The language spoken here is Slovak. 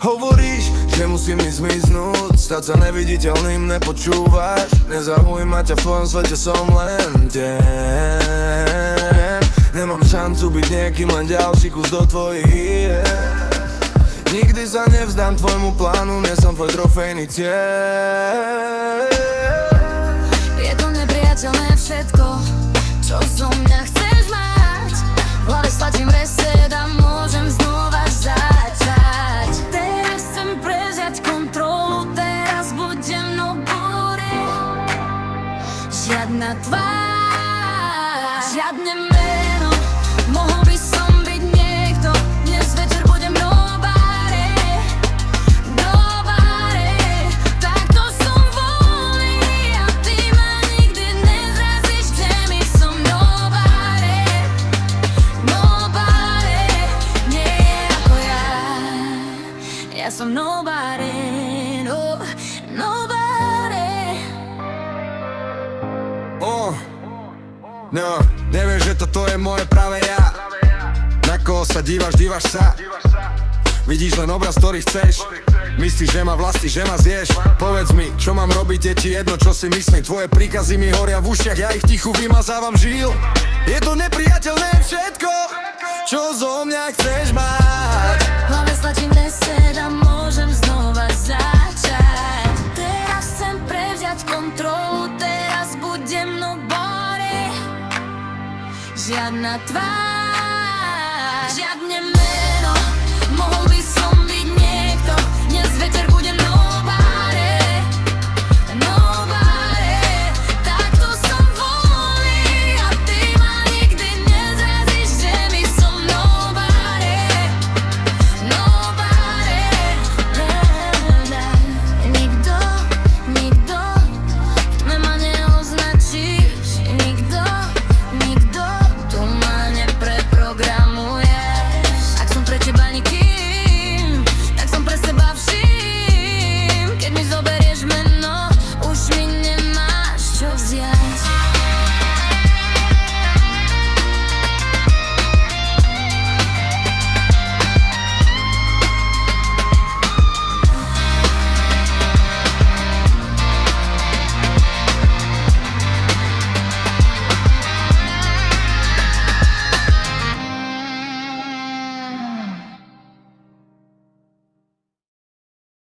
Hovoríš, že musím mi zmiznúť, stať sa neviditeľným, nepočúvaš. Nezaujíma ťa, v tvojom svete som len ten. Nemám šancu byť niekým, len ďalší kus do tvojich hier. Nikdy sa nevzdám tvojmu plánu, nie som tvoj trofejný cieľ. Je to nepriateľné všetko, čo zo mňa chceš mať. V hlave sladím reset a môžem znova začať. Teraz chcem prevziať kontrolu, teraz budem nobody. Žiadna tvár, žiadne meno, mohol by som byť niekto. Dnes večer budem nobody, nobody. Takto som voľný a ty ma nikdy nezrazíš. Kde mi som nobody, nobody. Nie je ako ja, ja som nobody, no, nobody. No, nevieš, že toto je moje práve ja. Na koho sa dívaš, dívaš sa. Vidíš len obraz, ktorý chceš. Myslíš, že ma vlastníš, že ma zješ. Povedz mi, čo mám robiť, je ti jedno, čo si myslím. Tvoje príkazy mi horia v ušiach, ja ich tichu vymazávam žil. Je to nepriateľné všetko, čo zo mňa chceš mať. V hlave sladím reset a môžem znova začať. Teraz chcem prevziať kontrolu, teraz budem nobody. Žiadna tvár,